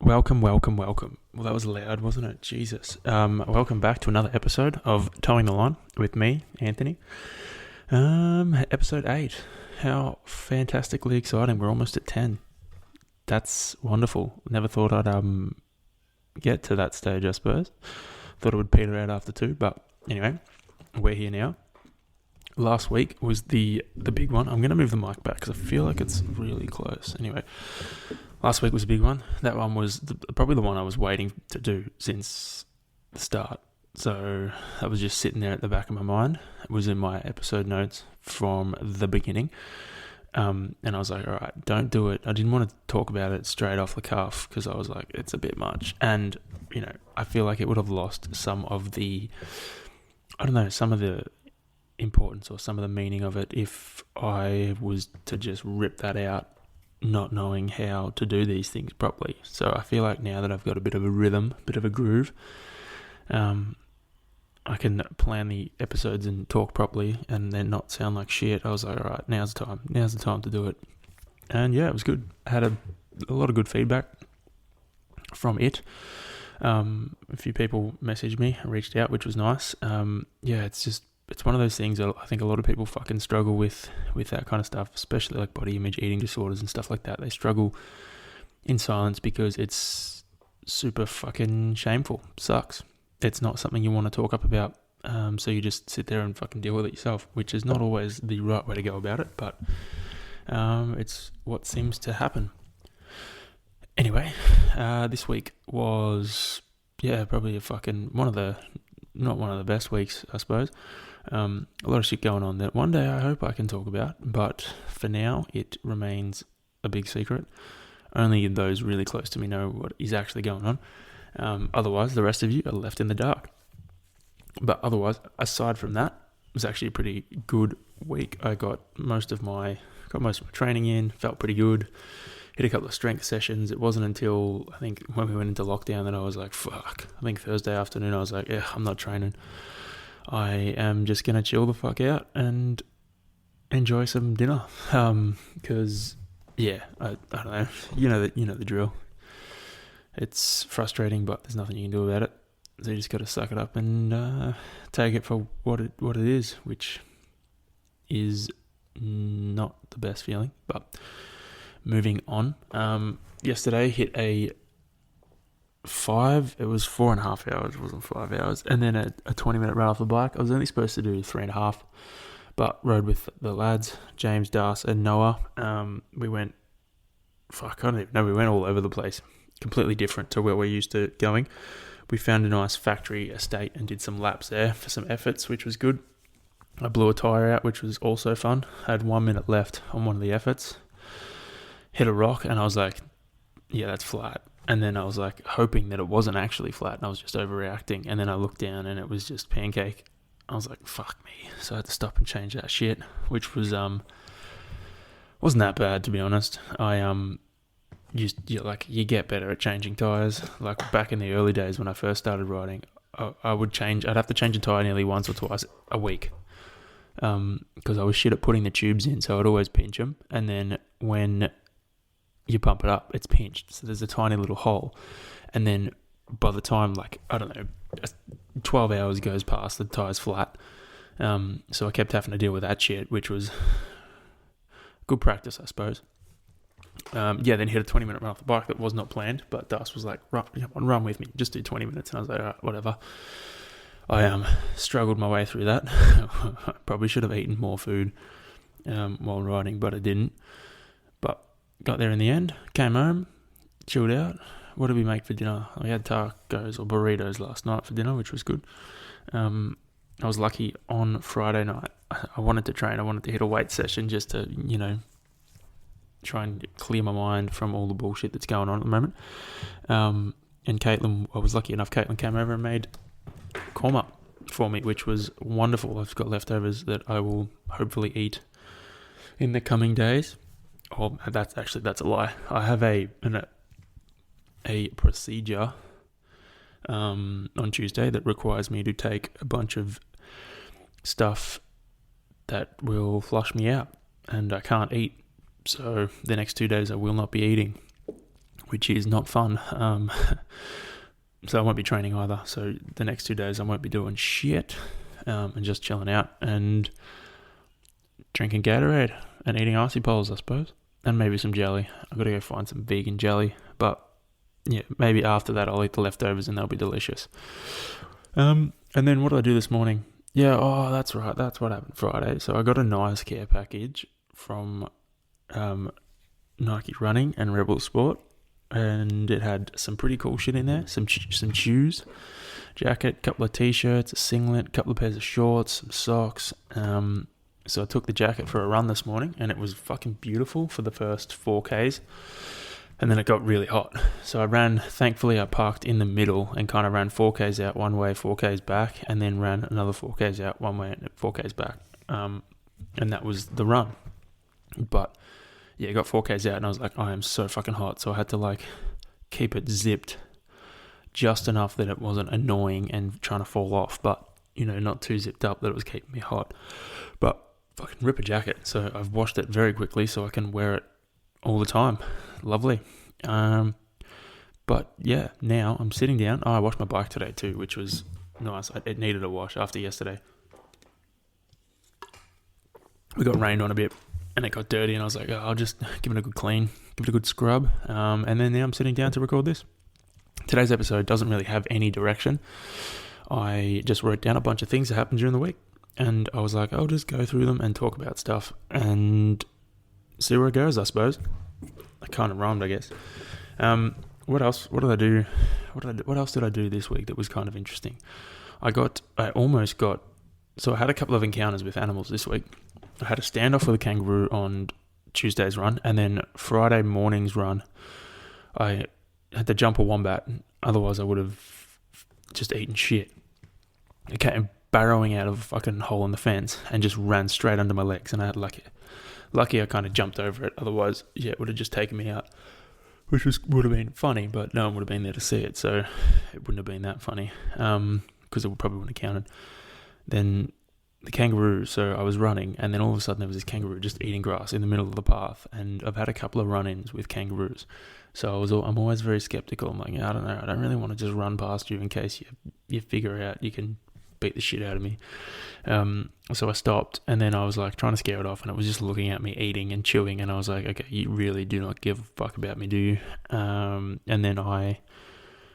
Welcome. Well, that was loud, wasn't it? Jesus. Welcome back to another episode of Towing the Line with me, Anthony. Episode 8. How fantastically exciting. We're almost at 10. That's wonderful. Never thought I'd get to that stage, I suppose. Thought it would peter out after 2, but anyway, we're here now. Last week was the big one. I'm going to move the mic back because I feel like it's really close. Anyway, last week was a big one. That one was probably the one I was waiting to do since the start. So that was just sitting there at the back of my mind. It was in my episode notes from the beginning. And I was like, all right, don't do it. I didn't want to talk about it straight off the cuff because I was like, it's a bit much. And, I feel like it would have lost some of the importance or some of the meaning of it if I was to just rip that out, not knowing how to do these things properly. So I feel like now that I've got a bit of a rhythm, a bit of a groove, I can plan the episodes and talk properly and then not sound like shit. I was like, all right, now's the time to do it. And yeah, it was good. I had a lot of good feedback from it. A few people messaged me and reached out, which was nice. It's one of those things that I think a lot of people fucking struggle with that kind of stuff, especially like body image, eating disorders and stuff like that. They struggle in silence because it's super fucking shameful. Sucks. It's not something you want to talk up about. So you just sit there and fucking deal with it yourself, which is not always the right way to go about it, but it's what seems to happen. Anyway, this week was, probably not one of the best weeks, I suppose. A lot of shit going on that one day I hope I can talk about, but for now it remains a big secret. Only those really close to me know what is actually going on. Otherwise, the rest of you are left in the dark. But otherwise, aside from that, it was actually a pretty good week. I got most of my training in, felt pretty good. Hit a couple of strength sessions. It wasn't until, I think, when we went into lockdown that I was like, fuck. I think Thursday afternoon I was like, I'm not training. I am just going to chill the fuck out and enjoy some dinner. Because, I don't know. You know the drill. It's frustrating, but there's nothing you can do about it. So you just got to suck it up and take it for what it is, which is not the best feeling, but... Moving on, yesterday hit it was 4.5 hours, it wasn't 5 hours, and then a 20-minute run off the bike. I was only supposed to do 3.5, but rode with the lads, James, Das, and Noah. We went, I don't even know, we went all over the place, completely different to where we're used to going. We found a nice factory estate and did some laps there for some efforts, which was good. I blew a tyre out, which was also fun. I had 1 minute left on one of the efforts. Hit a rock and I was like, yeah, that's flat. And then I was like hoping that it wasn't actually flat and I was just overreacting. And then I looked down and it was just pancake. I was like, fuck me. So I had to stop and change that shit, which was wasn't that bad, to be honest. You get better at changing tires. Like back in the early days when I first started riding, I'd have to change a tire nearly once or twice a week. Because I was shit at putting the tubes in, so I'd always pinch them. And then when you pump it up, it's pinched, so there's a tiny little hole, and then by the time 12 hours goes past, the tire's flat. So I kept having to deal with that shit, which was good practice, I suppose. Then hit a 20-minute run off the bike that was not planned, but Das was like, run with me, just do 20 minutes, and I was like, all right, whatever. I struggled my way through that. I probably should have eaten more food while riding, but I didn't. But got there in the end, came home, chilled out. What did we make for dinner? We had tacos or burritos last night for dinner, which was good. I was lucky on Friday night. I wanted to train. I wanted to hit a weight session just to, try and clear my mind from all the bullshit that's going on at the moment. And Caitlin, I was lucky enough, Caitlin came over and made korma for me, which was wonderful. I've got leftovers that I will hopefully eat in the coming days. Oh, that's a lie. I have a procedure on Tuesday that requires me to take a bunch of stuff that will flush me out, and I can't eat. So the next 2 days I will not be eating. which is not fun. So I won't be training either. So the next 2 days I won't be doing shit, and just chilling out and drinking Gatorade and eating icy poles, I suppose, and maybe some jelly. I've got to go find some vegan jelly, but yeah, maybe after that I'll eat the leftovers and they'll be delicious. And then what did I do this morning? Yeah, that's right. That's what happened Friday. So I got a nice care package from Nike Running and Rebel Sport, and it had some pretty cool shit in there. Some shoes, jacket, couple of t-shirts, a singlet, couple of pairs of shorts, some socks. So I took the jacket for a run this morning, and it was fucking beautiful for the first 4Ks. And then it got really hot. So I ran, thankfully I parked in the middle and kind of ran 4Ks out one way, 4Ks back, and then ran another 4Ks out one way and 4Ks back. And that was the run. But yeah, I got 4Ks out and I was like, I am so fucking hot. So I had to like keep it zipped just enough that it wasn't annoying and trying to fall off, but not too zipped up that it was keeping me hot. But fucking rip a jacket. So I've washed it very quickly so I can wear it all the time. Lovely. But yeah, now I'm sitting down. I washed my bike today too, which was nice. It needed a wash after yesterday. We got rained on a bit and it got dirty, and I was like, I'll just give it a good clean, give it a good scrub. And then now I'm sitting down to record this. Today's episode doesn't really have any direction. I just wrote down a bunch of things that happened during the week, and I was like, I'll just go through them and talk about stuff and see where it goes, I suppose. I kind of rhymed, I guess. What else? What did I do? What else did I do this week that was kind of interesting? I had a couple of encounters with animals this week. I had a standoff with a kangaroo on Tuesday's run, and then Friday morning's run, I had to jump a wombat. Otherwise, I would have just eaten shit. It came burrowing out of a fucking hole in the fence and just ran straight under my legs, and I had lucky I kind of jumped over it. Otherwise, yeah, it would have just taken me out, which would have been funny, but no one would have been there to see it, so it wouldn't have been that funny, because it probably wouldn't have counted. Then the kangaroo, so I was running, and then all of a sudden there was this kangaroo just eating grass in the middle of the path, and I've had a couple of run-ins with kangaroos, so I'm always very skeptical. I'm like, I don't know, I don't really want to just run past you in case you figure out you can beat the shit out of me. So I stopped, and then I was like trying to scare it off, and it was just looking at me eating and chewing, and I was like, okay, you really do not give a fuck about me, do you? And then I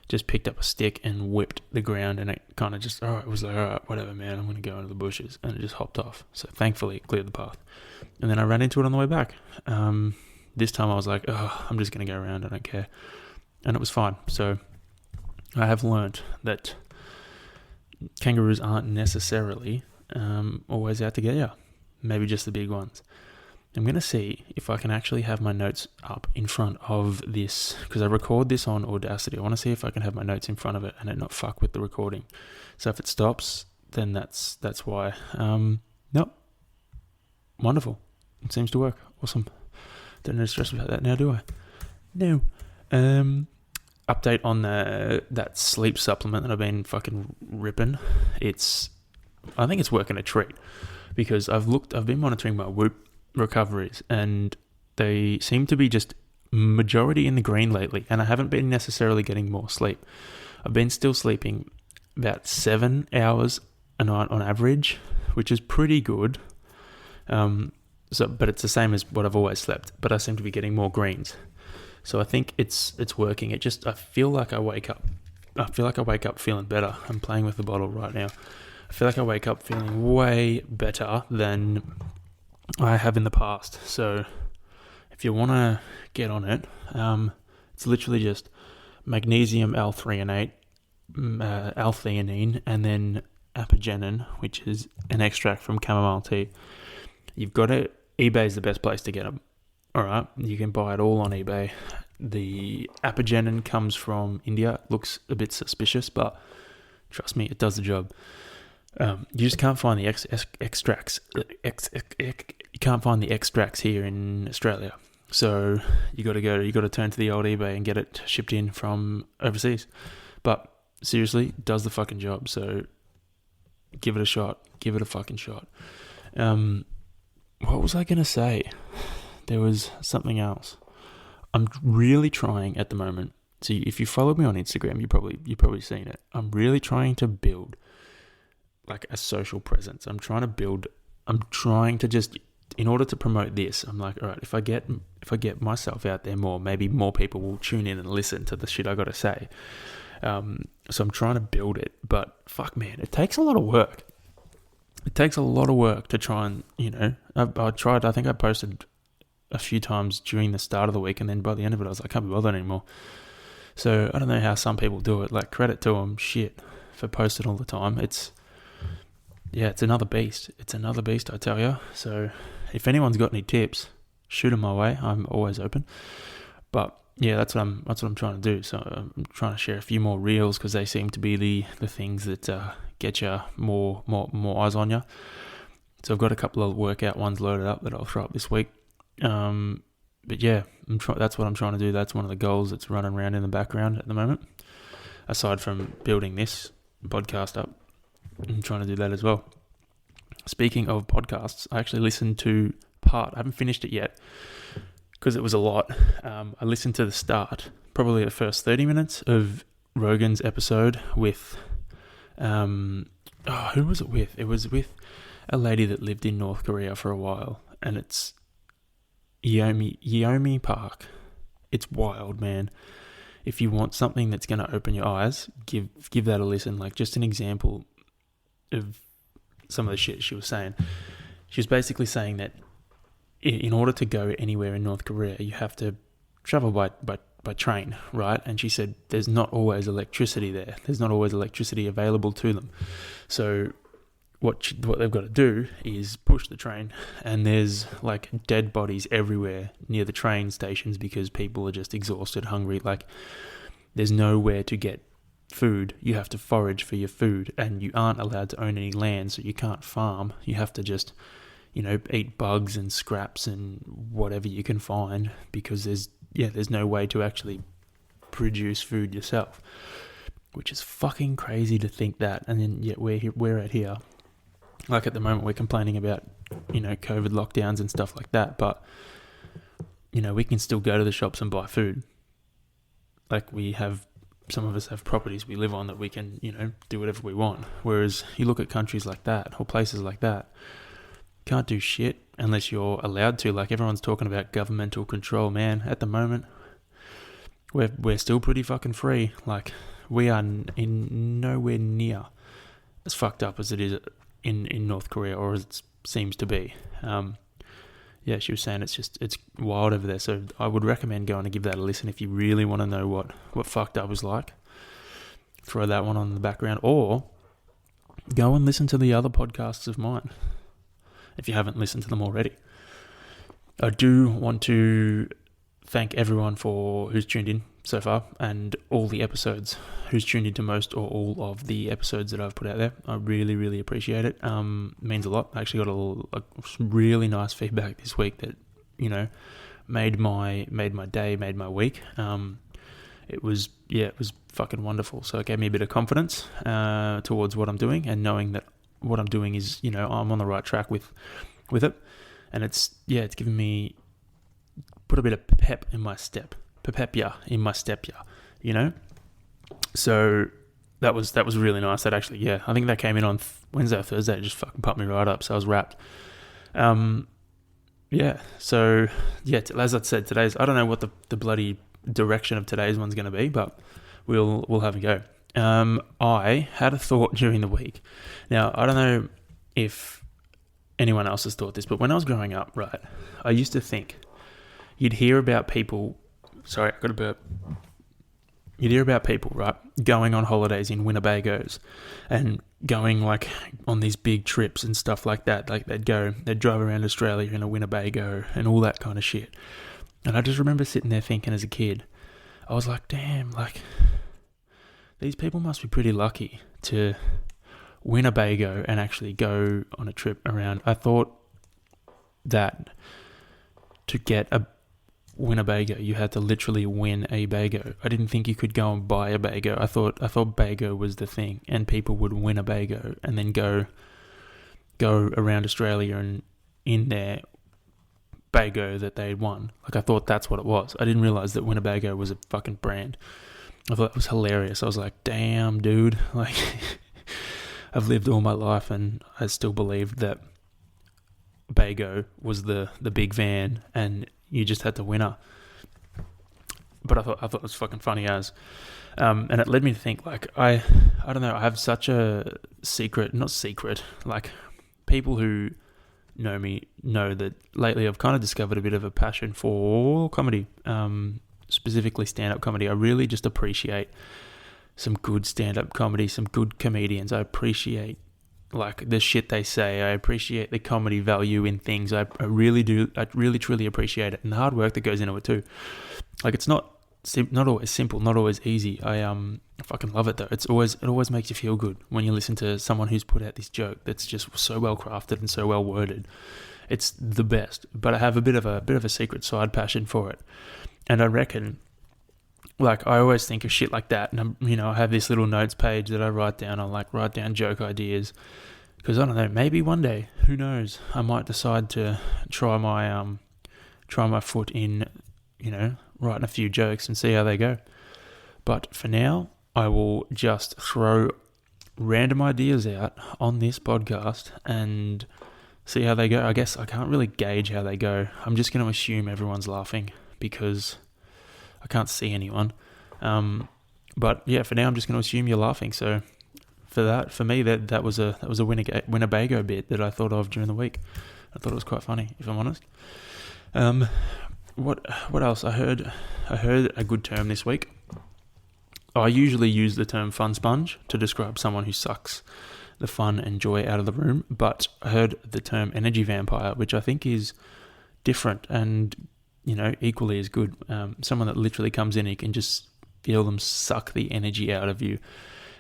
just picked up a stick and whipped the ground, and it kind of just, it was like, all right, whatever, man, I'm going to go into the bushes, and it just hopped off. So thankfully it cleared the path. And then I ran into it on the way back. This time I was like, I'm just going to go around, I don't care. And it was fine. So I have learnt that kangaroos aren't necessarily always out to get you. Maybe just the big ones. I'm going to see if I can actually have my notes up in front of this, because I record this on Audacity. I want to see if I can have my notes in front of it and it not fuck with the recording. So if it stops, then that's why. Nope. Wonderful. It seems to work. Awesome. Don't need to stress about that now, do I? No. Update on that sleep supplement that I've been fucking ripping. I think it's working a treat, because I've been monitoring my Whoop recoveries, and they seem to be just majority in the green lately, and I haven't been necessarily getting more sleep. I've been still sleeping about 7 hours a night on average, which is pretty good. But it's the same as what I've always slept, but I seem to be getting more greens. So I think it's working. I feel like I wake up feeling better. I'm playing with the bottle right now. I feel like I wake up feeling way better than I have in the past. So if you want to get on it, it's literally just magnesium L-threonate, L-theanine, and then apigenin, which is an extract from chamomile tea. You've got it. eBay is the best place to get them. All right, you can buy it all on eBay. The apigenin comes from India. It looks a bit suspicious, but trust me, it does the job. You just can't find the extracts. You can't find the extracts here in Australia. So you got to turn to the old eBay and get it shipped in from overseas. But seriously, it does the fucking job. So give it a shot. Give it a fucking shot. What was I going to say? There was something else. I'm really trying at the moment. So if you follow me on Instagram, you've probably seen it. I'm really trying to build like a social presence. I'm trying to just, in order to promote this, I'm like, all right, if I get myself out there more, maybe more people will tune in and listen to the shit I got to say. So I'm trying to build it, but fuck, man, it takes a lot of work. It takes a lot of work to try and, I tried, I think I posted a few times during the start of the week, and then by the end of it, I was like, I can't be bothered anymore. So I don't know how some people do it. Like, credit to them, shit, for posting all the time. It's another beast. It's another beast, I tell you. So if anyone's got any tips, shoot them my way. I'm always open. But yeah, that's what I'm trying to do. So I'm trying to share a few more reels because they seem to be the things that get you more eyes on you. So I've got a couple of workout ones loaded up that I'll throw up this week. But yeah, that's what I'm trying to do. That's one of the goals that's running around in the background at the moment. Aside from building this podcast up, I'm trying to do that as well. Speaking of podcasts, I actually listened to I haven't finished it yet because it was a lot. I listened to the start, probably the first 30 minutes of Rogan's episode with, who was it with? It was with a lady that lived in North Korea for a while, and it's Yeomi Park. It's wild, man. If you want something that's going to open your eyes, give that a listen. Like, just an example of some of the shit she was saying. She was basically saying that in order to go anywhere in North Korea, you have to travel by train, right? And she said there's not always electricity there. There's not always electricity available to them. So what they've got to do is push the train, and there's like dead bodies everywhere near the train stations because people are just exhausted, hungry. Like, there's nowhere to get food. You have to forage for your food, and you aren't allowed to own any land, so you can't farm. You have to just, eat bugs and scraps and whatever you can find because there's no way to actually produce food yourself, which is fucking crazy to think that. And then yet we're at here. Like, at the moment, we're complaining about, COVID lockdowns and stuff like that. But, we can still go to the shops and buy food. Like, some of us have properties we live on that we can, do whatever we want. Whereas you look at countries like that or places like that, can't do shit unless you're allowed to. Like, everyone's talking about governmental control, man. At the moment, we're still pretty fucking free. Like, we are in nowhere near as fucked up as it is in North Korea, or as it seems to be. She was saying it's wild over there. So I would recommend going and give that a listen if you really want to know what fucked up is like. Throw that one on in the background, or go and listen to the other podcasts of mine if you haven't listened to them already. I do want to thank everyone who's tuned in so far, and all the episodes, who's tuned into most or all of the episodes that I've put out there. I really, really appreciate it. Means a lot. I actually got a really nice feedback this week that, made my day, made my week. It was fucking wonderful. So it gave me a bit of confidence towards what I'm doing, and knowing that what I'm doing is, I'm on the right track with it. And it's given me, put a bit of pep in my step. So that was really nice. That actually, I think that came in on Wednesday or Thursday. It just fucking pumped me right up. So I was wrapped. So as I said, I don't know what the bloody direction of today's one's going to be, but we'll have a go. I had a thought during the week. Now, I don't know if anyone else has thought this, but when I was growing up, right, I used to think you'd hear about people. Sorry, I got a burp. You'd hear about people, right, going on holidays in Winabagos and going like on these big trips and stuff like that. Like they'd drive around Australia in a Winabago and all that kind of shit. And I just remember sitting there thinking as a kid, I was like, damn, like these people must be pretty lucky to Winabago and actually go on a trip around. I thought that to get a Winabago, you had to literally win a bago. I didn't think you could go and buy a bago. I thought bago was the thing, and people would win a bago and then go around Australia and in their Bago that they had won. Like, I thought that's what it was. I didn't realize that Winabago was a fucking brand. I thought it was hilarious. I was like, damn, dude. Like, I've lived all my life and I still believed that Bago was the big van and you just had to winner. But I thought it was fucking funny as. And it led me to think, like, I don't know, I have such a not secret, like, people who know me know that lately I've kind of discovered a bit of a passion for comedy, specifically stand-up comedy. I really just appreciate some good stand-up comedy, some good comedians. I appreciate, like, the shit they say. I appreciate the comedy value in things. I really do. I really, truly appreciate it. And the hard work that goes into it too. Like, it's not always simple, not always easy. I fucking love it though. It always makes you feel good when you listen to someone who's put out this joke that's just so well crafted and so well worded. It's the best. But I have a bit of a secret side passion for it, and I reckon, like, I always think of shit like that, and I have this little notes page that I write down. I write down joke ideas because I don't know. Maybe one day, who knows? I might decide to try my foot in, writing a few jokes and see how they go. But for now, I will just throw random ideas out on this podcast and see how they go. I guess I can't really gauge how they go. I'm just going to assume everyone's laughing because I can't see anyone. But yeah, for now, I'm just going to assume you're laughing. So for me, that was a Winabago bit that I thought of during the week. I thought it was quite funny, if I'm honest. What else? I heard a good term this week. I usually use the term fun sponge to describe someone who sucks the fun and joy out of the room, but I heard the term energy vampire, which I think is different and, equally as good. Someone that literally comes in and you can just feel them suck the energy out of you.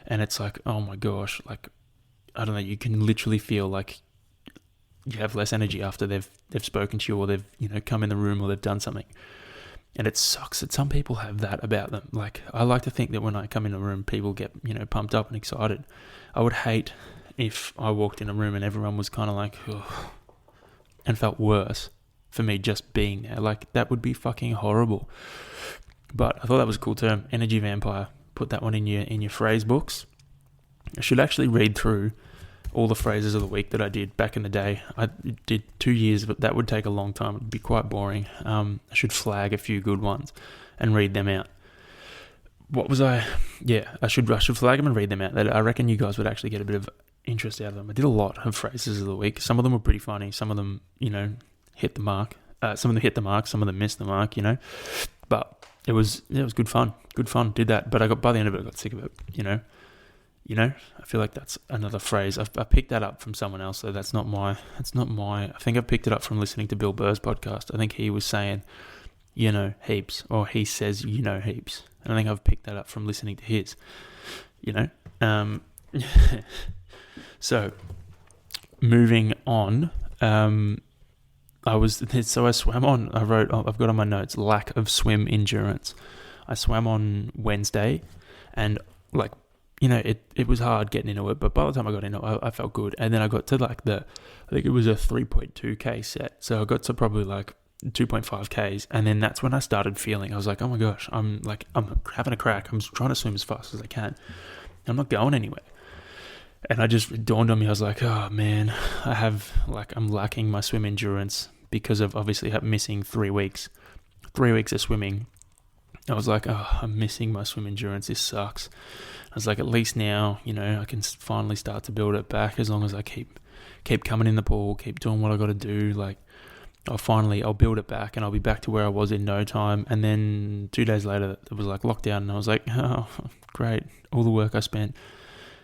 And it's like, oh my gosh, like, I don't know, you can literally feel like you have less energy after they've spoken to you, or they've come in the room, or they've done something. And it sucks that some people have that about them. Like, I like to think that when I come in a room, people get pumped up and excited. I would hate if I walked in a room and everyone was kind of like, ugh, and felt worse for me just being there. Like, that would be fucking horrible. But I thought that was a cool term, energy vampire. Put that one in your phrase books. I should actually read through all the phrases of the week that I did back in the day. I did 2 years, but that would take a long time. It would be quite boring. I should flag a few good ones and read them out. What was I? Yeah, I should flag them and read them out. I reckon you guys would actually get a bit of interest out of them. I did a lot of phrases of the week. Some of them were pretty funny. Some of them, hit the mark. Some of them hit the mark. Some of them missed the mark. But it was good fun. Good fun. Did that, but by the end of it, I got sick of it. I feel like that's another phrase. I picked that up from someone else, though. That's not my. I think I picked it up from listening to Bill Burr's podcast. I think he was saying, heaps, or he says, heaps. And I think I've picked that up from listening to his, So, moving on, I swam on, I've got on my notes, lack of swim endurance. I swam on Wednesday, and it was hard getting into it, but by the time I got into it, I felt good. And then I got to I think it was a 3.2k set. So I got to probably 2.5Ks. And then that's when I started feeling, I was like, oh my gosh, I'm having a crack. I'm trying to swim as fast as I can. I'm not going anywhere. And it dawned on me, I was like, oh man, I'm lacking my swim endurance because of obviously missing 3 weeks. 3 weeks of swimming. I was like, oh, I'm missing my swim endurance. This sucks. I was like, at least now, I can finally start to build it back as long as I keep coming in the pool, keep doing what I got to do. Like, I'll build it back and I'll be back to where I was in no time. And then 2 days later, it was like lockdown, and I was like, oh, great. All the work I spent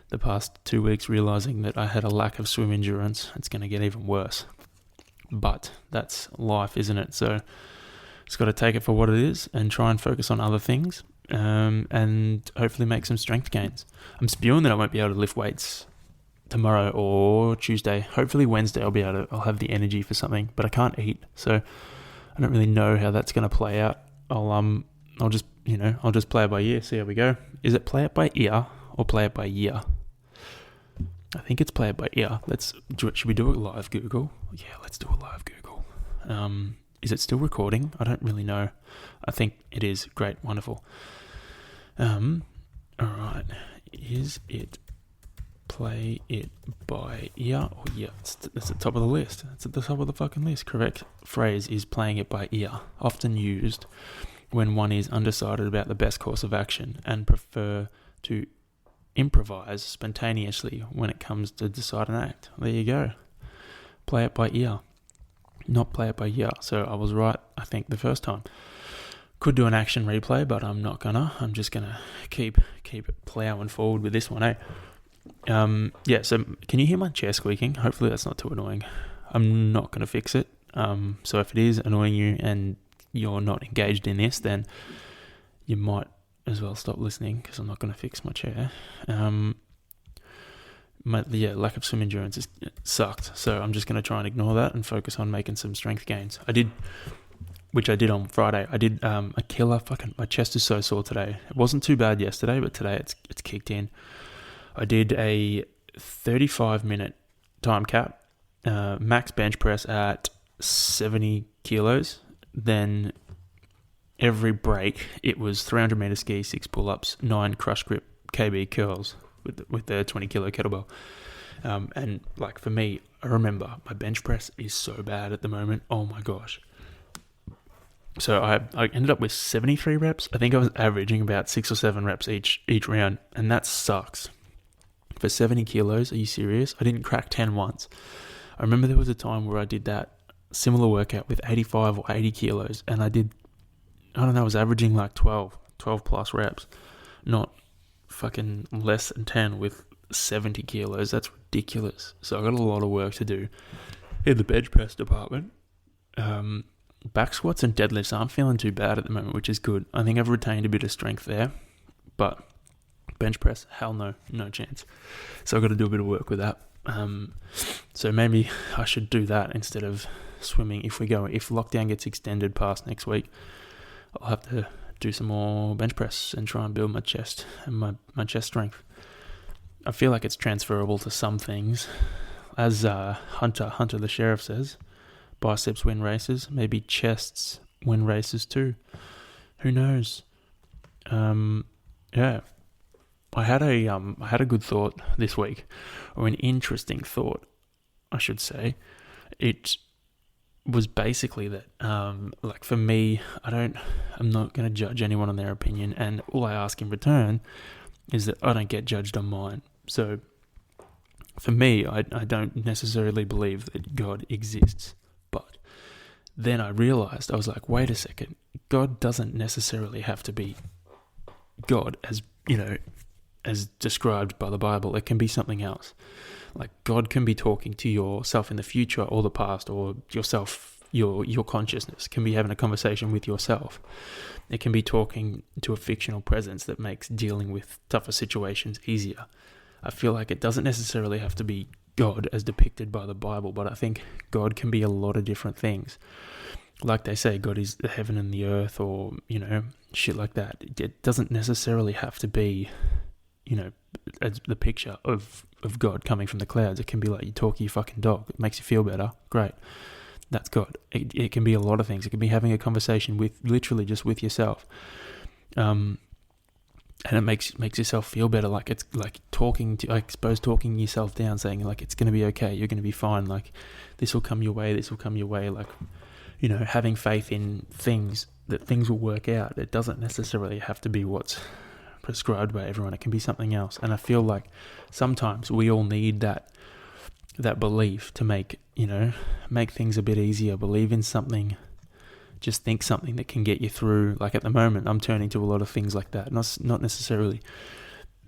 the past 2 weeks realizing that I had a lack of swim endurance, it's going to get even worse. But that's life, isn't it? So just got to take it for what it is and try and focus on other things, and hopefully make some strength gains. I'm spewing that I won't be able to lift weights tomorrow or Tuesday. Hopefully Wednesday I'll have the energy for something, but I can't eat, so I don't really know how that's going to play out. I'll just play it by ear, see how we go. Is it play it by ear or play it by year? I think it's play it by ear. Should we do it live, Google? Yeah, let's do it live, Google. Is it still recording? I don't really know. I think it is. Great, wonderful. Alright. Is it play it by ear or yeah? It's at the top of the list. It's at the top of the fucking list. Correct phrase is playing it by ear, often used when one is undecided about the best course of action and prefer to improvise spontaneously when it comes to decide an act. There you go. Play it by ear, not play it by ear. So I was right, I think, the first time. Could do an action replay, but I'm not gonna. I'm just gonna keep it plowing forward with this one, eh? Yeah, so can you hear my chair squeaking? Hopefully that's not too annoying. I'm not gonna fix it. So if it is annoying you and you're not engaged in this, then you might as well stop listening, because I'm not gonna fix my chair. Lack of swim endurance sucked, so I'm just going to try and ignore that and focus on making some strength gains. I did on Friday. I did a killer. My chest is so sore today. It wasn't too bad yesterday, but today it's kicked in. I did a 35-minute time cap, max bench press at 70 kilos. Then every break, it was 300 meter ski, 6 pull-ups, 9 crush grip KB curls with the 20 kilo kettlebell. And like for me, I remember my bench press is so bad at the moment. Oh my gosh. So I ended up with 73 reps. I think I was averaging about 6 or 7 reps each round, and that sucks. For 70 kilos, are you serious? I didn't crack 10 once. I remember there was a time where I did that similar workout with 85 or 80 kilos, and I was averaging like 12 plus reps, not fucking less than 10 with 70 kilos. That's ridiculous. So I got a lot of work to do in the bench press department. Back squats and deadlifts aren't feeling too bad at the moment, which is good. I think I've retained a bit of strength there, but bench press, hell no chance. So I've got to do a bit of work with that. So maybe I should do that instead of swimming. If lockdown gets extended past next week, I'll have to do some more bench press and try and build my chest and my chest strength. I feel like it's transferable to some things. As Hunter the sheriff says, biceps win races, maybe chests win races too. Who knows? Yeah. I had a good thought this week, or an interesting thought, I should say. It was basically that, like for me, I'm not going to judge anyone on their opinion, and all I ask in return is that I don't get judged on mine. So for me, I don't necessarily believe that God exists, but then I realized, I was like, wait a second, God doesn't necessarily have to be God as described by the Bible. It can be something else. Like God can be talking to yourself in the future or the past, or yourself, your consciousness can be having a conversation with yourself. It can be talking to a fictional presence that makes dealing with tougher situations easier. I feel like it doesn't necessarily have to be God as depicted by the Bible, but I think God can be a lot of different things. Like they say, God is the heaven and the earth, or, shit like that. It doesn't necessarily have to be, as the picture of God coming from the clouds. It can be like you talk to your fucking dog. It makes you feel better. Great. That's God. It can be a lot of things. It can be having a conversation with, literally just with yourself. And it makes yourself feel better. Like it's like talking yourself down, saying like, it's going to be okay. You're going to be fine. Like this will come your way. Like, having faith in things, that things will work out. It doesn't necessarily have to be what's prescribed by everyone. It can be something else. And I feel like sometimes we all need that belief to make things a bit easier. Believe in something. Just think something that can get you through. Like at the moment, I'm turning to a lot of things like that. Not necessarily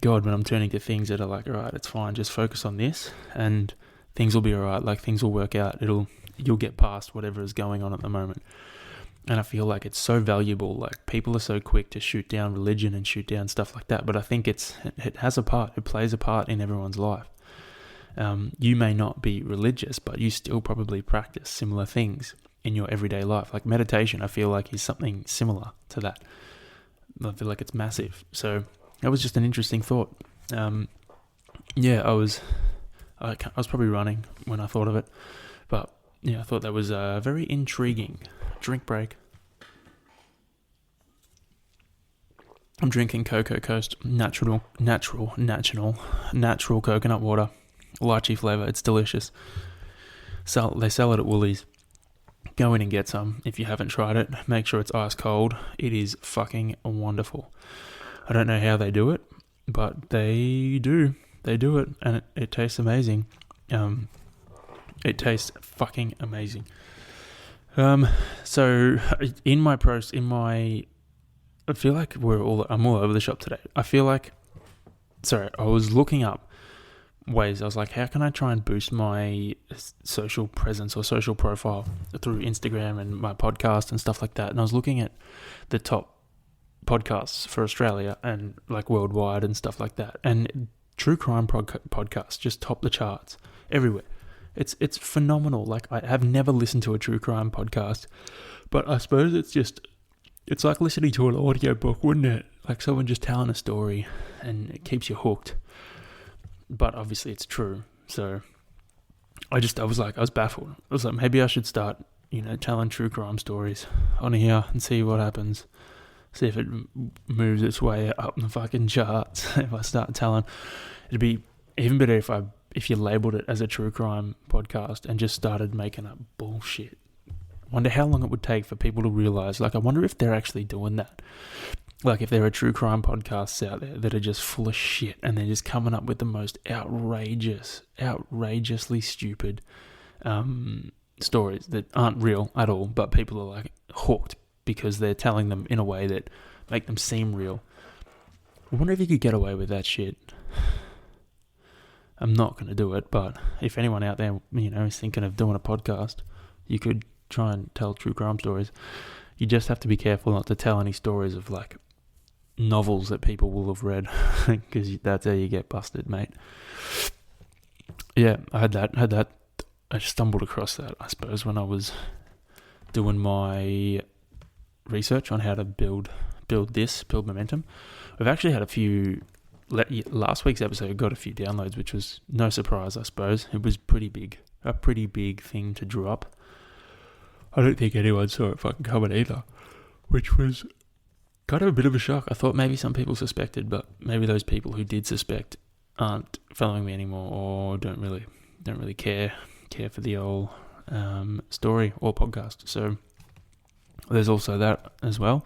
God, but I'm turning to things that are like, all right, it's fine. Just focus on this and things will be all right. Like things will work out. You'll get past whatever is going on at the moment. And I feel like it's so valuable. Like people are so quick to shoot down religion and shoot down stuff like that. But I think it has a part. It plays a part in everyone's life. You may not be religious, but you still probably practice similar things in your everyday life. Like meditation, I feel like is something similar to that. I feel like it's massive. So that was just an interesting thought. I was probably running when I thought of it, but yeah, I thought that was very intriguing. Drink break. I'm drinking Cocoa Coast natural coconut water, lychee flavour. It's delicious. So they sell it at Woolies. Go in and get some if you haven't tried it. Make sure it's ice cold. It is fucking wonderful. I don't know how they do it, but they do. They do it, and it tastes amazing. It tastes fucking amazing. So I feel like I'm all over the shop today. I was looking up ways. I was like, how can I try and boost my social presence or social profile through Instagram and my podcast and stuff like that? And I was looking at the top podcasts for Australia and like worldwide and stuff like that. And true crime podcasts just top the charts everywhere. It's phenomenal. Like, I have never listened to a true crime podcast, but I suppose it's like listening to an audiobook, wouldn't it? Like someone just telling a story, and it keeps you hooked. But obviously it's true. So I was baffled. I was like, maybe I should start, telling true crime stories on here and see what happens. See if it moves its way up the fucking charts. If I start telling, it'd be even better if you labelled it as a true crime podcast and just started making up bullshit. Wonder how long it would take for people to realise. Like, I wonder if they're actually doing that. Like, if there are true crime podcasts out there that are just full of shit and they're just coming up with the most outrageously stupid stories that aren't real at all, but people are like hooked because they're telling them in a way that make them seem real. I wonder if you could get away with that shit. I'm not going to do it, but if anyone out there, is thinking of doing a podcast, you could try and tell true crime stories. You just have to be careful not to tell any stories of like novels that people will have read, because that's how you get busted, mate. Yeah, I had that. I stumbled across that, I suppose, when I was doing my research on how to build momentum. We've actually had a few. Last week's episode got a few downloads, which was no surprise, I suppose. It was a pretty big thing to drop. I don't think anyone saw it fucking coming either, which was kind of a bit of a shock. I thought maybe some people suspected, but maybe those people who did suspect aren't following me anymore, or don't really care for the old story or podcast. So there's also that as well,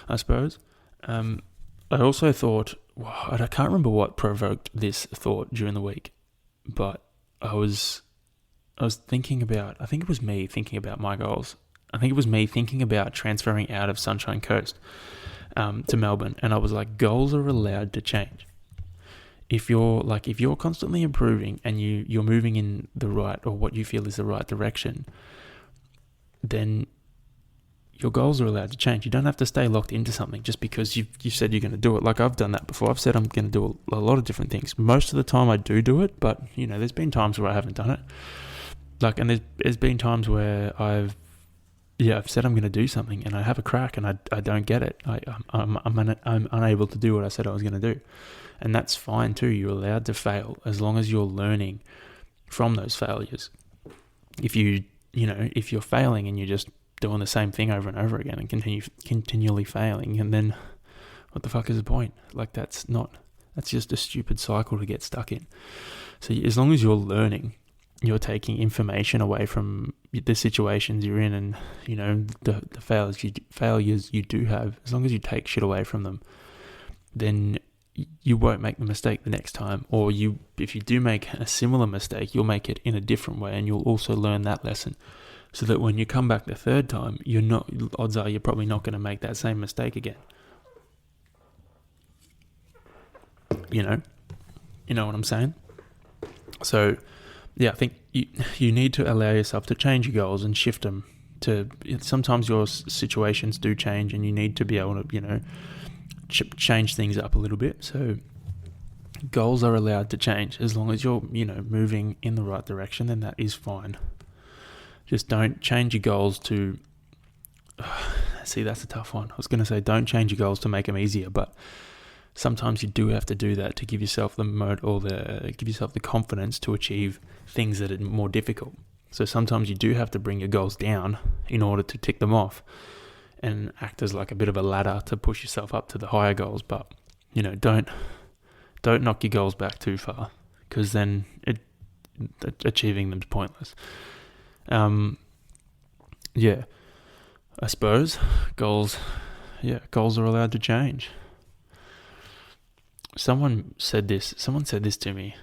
I suppose. I also thought, I can't remember what provoked this thought during the week, but I was thinking about, I think it was me thinking about my goals. I think it was me thinking about transferring out of Sunshine Coast to Melbourne, and I was like, goals are allowed to change. If you're constantly improving and you're moving in the right, or what you feel is the right direction, then your goals are allowed to change. You don't have to stay locked into something just because you said you're going to do it. Like, I've done that before. I've said I'm going to do a lot of different things. Most of the time I do it, but there's been times where I haven't done it. Like, and there's been times where I've said I'm going to do something and I have a crack and I don't get it. I'm unable to do what I said I was going to do, and that's fine too. You're allowed to fail as long as you're learning from those failures. If if you're failing and you're just doing the same thing over and over again and continually failing, and then what the fuck is the point? Like, that's just a stupid cycle to get stuck in. So as long as you're learning, you're taking information away from the situations you're in, and the failures you do have. As long as you take shit away from them, then you won't make the mistake the next time. Or if you do make a similar mistake, you'll make it in a different way, and you'll also learn that lesson. So that when you come back the third time, odds are you're probably not going to make that same mistake again. You know what I'm saying? So, yeah, I think you need to allow yourself to change your goals and shift them sometimes your situations do change, and you need to be able to, change things up a little bit. So goals are allowed to change as long as you're, moving in the right direction, then that is fine. Just don't change your goals to... See, that's a tough one. I was going to say don't change your goals to make them easier, but sometimes you do have to do that to give yourself the confidence to achieve things that are more difficult. So sometimes you do have to bring your goals down in order to tick them off and act as like a bit of a ladder to push yourself up to the higher goals. But, don't knock your goals back too far, because then achieving them's pointless. I suppose goals are allowed to change. Someone said this to me.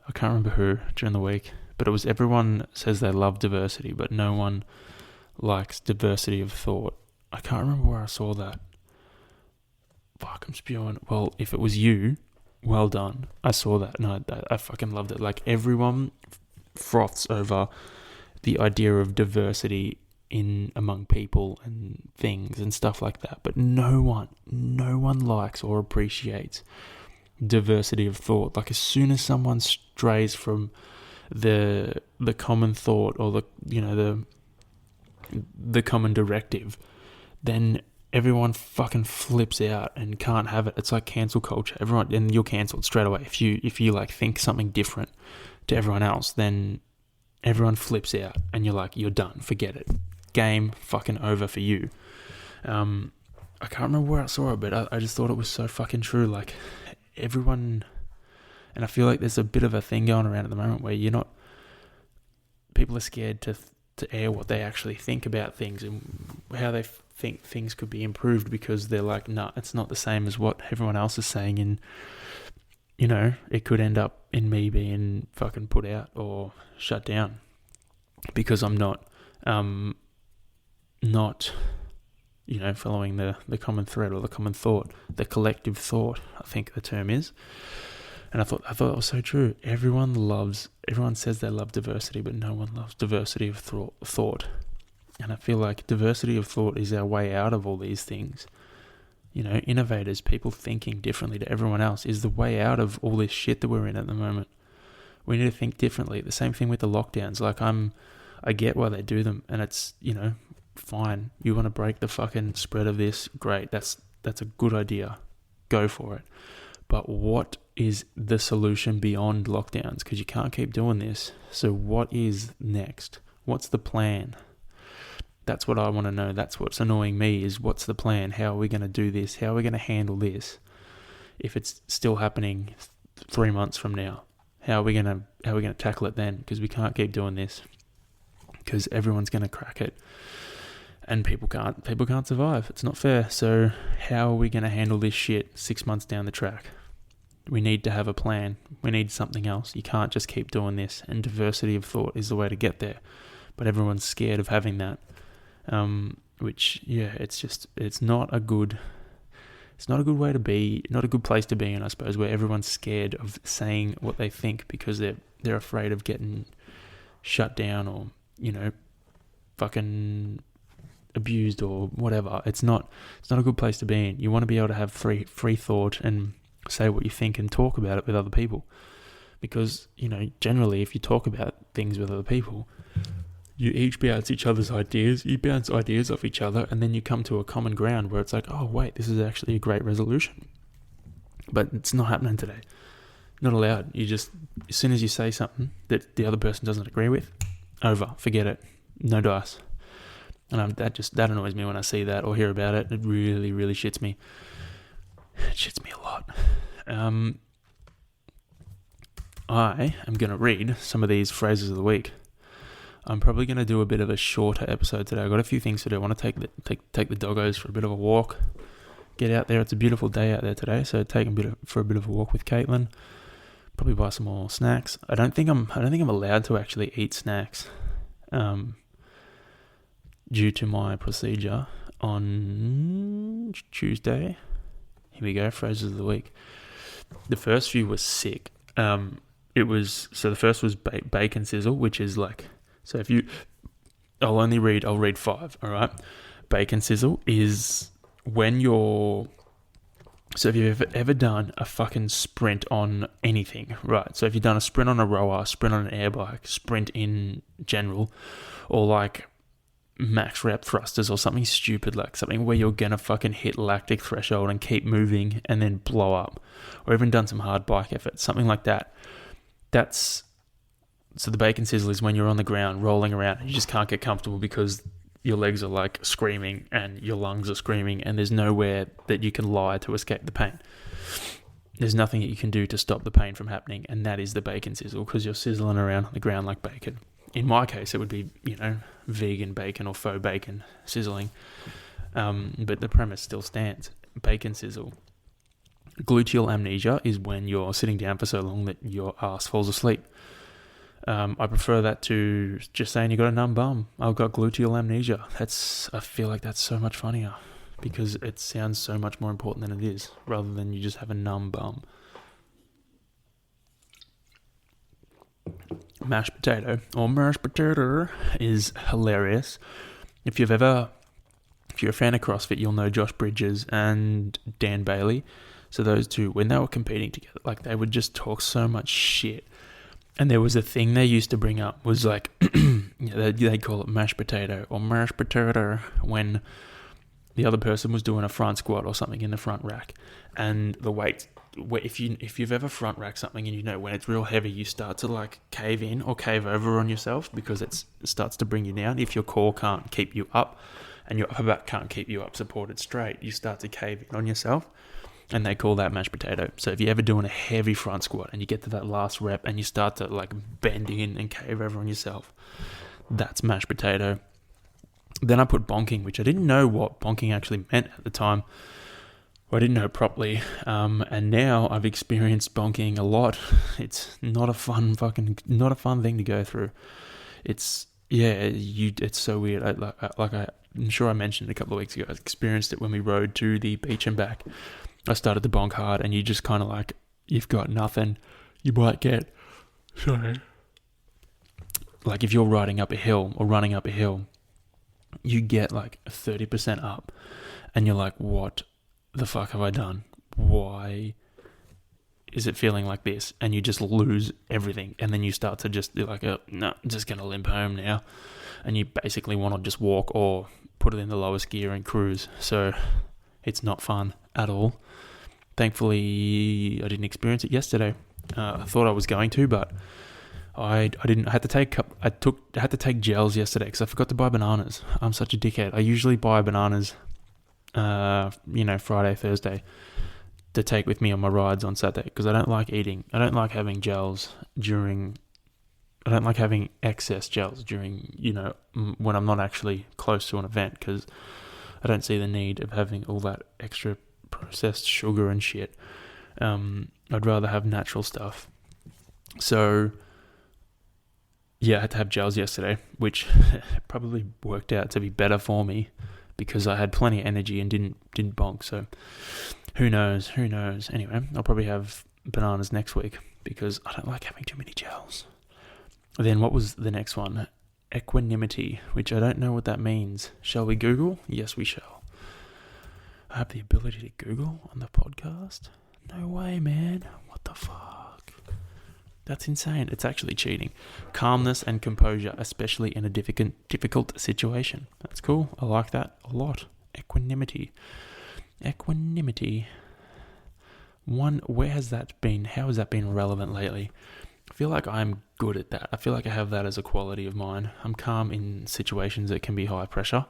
I can't remember who during the week, but it was, everyone says they love diversity, but no one likes diversity of thought. I can't remember where I saw that. Fuck, I'm spewing. Well, if it was you, well done. I saw that and I fucking loved it. Like, everyone froths over the idea of diversity in among people and things and stuff like that, but no one likes or appreciates diversity of thought. Like, as soon as someone strays from the common thought, or the common directive, then everyone fucking flips out and can't have it. It's like cancel culture. And you're cancelled straight away if you like think something different to everyone else. Then everyone flips out and you're done. Forget it. Game fucking over for you. I can't remember where I saw it, but I just thought it was so fucking true. Like, everyone, and I feel like there's a bit of a thing going around at the moment where people are scared to air what they actually think about things and how they think things could be improved, because they're like, nah, it's not the same as what everyone else is saying, and it could end up in me being fucking put out or shut down because I'm not following the common thread or the common thought, the collective thought, I think the term is. And I thought that was so true. Everyone says they love diversity, but no one loves diversity of thought. And I feel like diversity of thought is our way out of all these things. Innovators, people thinking differently to everyone else, is the way out of all this shit that we're in at the moment. We need to think differently. The same thing with the lockdowns. Like, I get why they do them, and it's, fine. You want to break the fucking spread of this? Great. That's a good idea. Go for it. But what is the solution beyond lockdowns? Because you can't keep doing this. So what is next? What's the plan? That's what I want to know. That's what's annoying me, is what's the plan? How are we going to do this? How are we going to handle this if it's still happening 3 months from now? How are we going to tackle it then? Because we can't keep doing this, because everyone's going to crack it. And people can't survive. It's not fair. So how are we going to handle this shit 6 months down the track? We need to have a plan. We need something else. You can't just keep doing this. And diversity of thought is the way to get there. But everyone's scared of having that. It's not a good way to be, not a good place to be in, I suppose, where everyone's scared of saying what they think because they're afraid of getting shut down or, fucking abused or whatever. It's not a good place to be in. You want to be able to have free thought and say what you think and talk about it with other people, because generally if you talk about things with other people, you each bounce each other's ideas, you bounce ideas off each other, and then you come to a common ground where it's like, oh wait, this is actually a great resolution. But it's not happening today. Not allowed. You just, as soon as you say something that the other person doesn't agree with, over, forget it, no dice. And that annoys me when I see that or hear about it. It really, really shits me. It shits me a lot. I am going to read some of these phrases of the week. I'm probably going to do a bit of a shorter episode today. I've got a few things to do. I want to take the doggos for a bit of a walk. Get out there. It's a beautiful day out there today, so take for a bit of a walk with Caitlin. Probably buy some more snacks. I don't think I'm allowed to actually eat snacks, due to my procedure on Tuesday. Here we go. Phrases of the week. The first few were sick. The first was bacon sizzle, which is like, so I'll read 5. All right. Bacon sizzle is when so if you've ever done a fucking sprint on anything, right? So if you've done a sprint on a rower, sprint on an air bike, sprint in general, or like max rep thrusters or something stupid, like something where you're gonna fucking hit lactic threshold and keep moving and then blow up, or even done some hard bike effort, something like that. That's So the bacon sizzle is when you're on the ground rolling around and you just can't get comfortable because your legs are like screaming and your lungs are screaming and there's nowhere that you can lie to escape the pain. There's nothing that you can do to stop the pain from happening, and that is the bacon sizzle, because you're sizzling around on the ground like bacon. In my case, it would be, vegan bacon or faux bacon sizzling. But the premise still stands. Bacon sizzle. Gluteal amnesia is when you're sitting down for so long that your ass falls asleep. I prefer that to just saying you got a numb bum. I've got gluteal amnesia. I feel like that's so much funnier, because it sounds so much more important than it is, rather than you just have a numb bum. Mashed potato is hilarious. If you're a fan of CrossFit, you'll know Josh Bridges and Dan Bailey. So those two, when they were competing together, like, they would just talk so much shit. And there was a thing they used to bring up, was like, they'd call it mashed potato or mashed potato, when the other person was doing a front squat or something in the front rack, and the weight, if you've ever front racked something, and when it's real heavy, you start to like cave in or cave over on yourself, because it starts to bring you down. If your core can't keep you up and your upper back can't keep you up supported straight, you start to cave in on yourself, and they call that mashed potato. So if you're ever doing a heavy front squat and you get to that last rep and you start to like bend in and cave over on yourself, that's mashed potato. Then I put bonking, which I didn't know what bonking actually meant at the time. I didn't know properly, and now I've experienced bonking a lot. It's not a fun thing to go through. It's so weird. I'm sure I mentioned a couple of weeks ago, I experienced it when we rode to the beach and back. I started to bonk hard, and you just kind of like, you've got nothing. You might get, like if you're riding up a hill or running up a hill, you get like 30% up, and you're like, what the fuck have I done? Why is it feeling like this? And you just lose everything, and then you start to just be like, no, I'm just going to limp home now. And you basically want to just walk or put it in the lowest gear and cruise. So it's not fun at all. Thankfully, I didn't experience it yesterday. I thought I was going to, but I didn't. I had to take gels yesterday because I forgot to buy bananas. I'm such a dickhead. I usually buy bananas, Friday, Thursday, to take with me on my rides on Saturday, because I don't like eating. I don't like having excess gels during, when I'm not actually close to an event, because I don't see the need of having all that extra processed sugar and shit. I'd rather have natural stuff. So yeah, I had to have gels yesterday, which probably worked out to be better for me, because I had plenty of energy and didn't bonk. So who knows? Anyway, I'll probably have bananas next week, because I don't like having too many gels. Then what was the next one? Equanimity, which I don't know what that means. Shall we Google? Yes, we shall. I have the ability to Google on the podcast? No way, man. What the fuck? That's insane. It's actually cheating. Calmness and composure, especially in a difficult situation. That's cool. I like that a lot. Equanimity. Where has that been? How has that been relevant lately? I feel like I'm good at that. I feel like I have that as a quality of mine. I'm calm in situations that can be high pressure.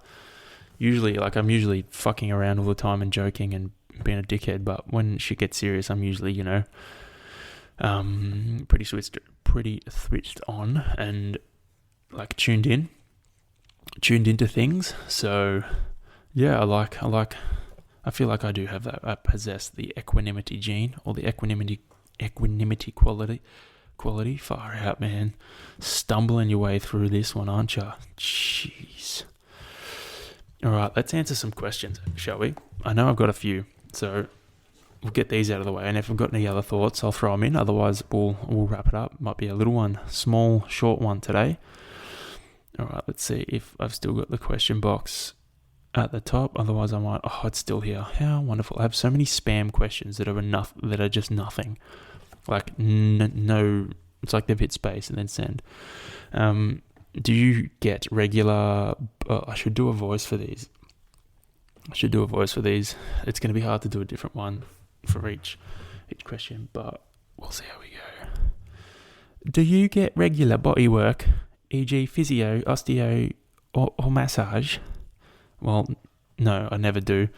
I'm usually fucking around all the time and joking and being a dickhead, but when shit gets serious, I'm usually, pretty switched on and like tuned into things. So yeah, I feel like I do have that. I possess the equanimity gene, or the equanimity quality. Far out, man. Stumbling your way through this one, aren't you? Jeez. All right, let's answer some questions, shall we? I know I've got a few, so we'll get these out of the way. And if I've got any other thoughts, I'll throw them in. Otherwise, we'll wrap it up. Might be a little one, small, short one today. All right, let's see if I've still got the question box at the top. Otherwise, I might. Oh, it's still here. How wonderful! I have so many spam questions that are just nothing. Like no, it's like they've hit space and then send. Do you get regular? I should do a voice for these. It's going to be hard to do a different one for each question, but we'll see how we go. Do you get regular body work, e.g. physio, osteo, or massage? Well, no, I never do.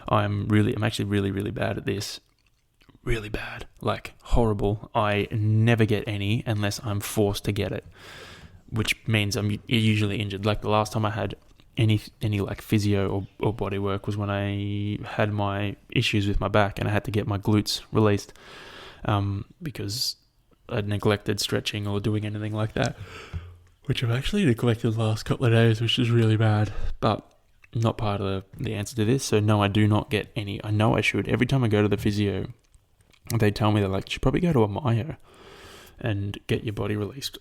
I'm actually really, really bad at this. Really bad. Like, horrible. I never get any unless I'm forced to get it, which means I'm usually injured. Like, the last time I had any like physio or body work was when I had my issues with my back and I had to get my glutes released because I'd neglected stretching or doing anything like that, which I've actually neglected the last couple of days, which is really bad, but not part of the answer to this. So no, I do not get any. I know I should. Every time I go to the physio, they tell me, they're like, you should probably go to a myo and get your body released,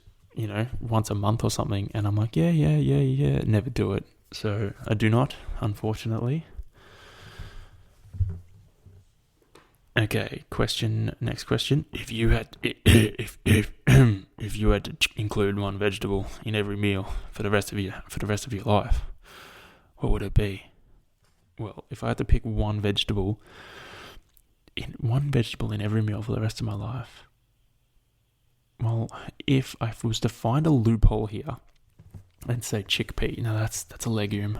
once a month or something. And I'm like, yeah, never do it. So I do not, unfortunately. Okay, next question. If you had if you had to include one vegetable in every meal for the rest of your life, what would it be? Well, if I had to pick one vegetable in every meal for the rest of my life, well, if I was to find a loophole here and say chickpea, that's a legume.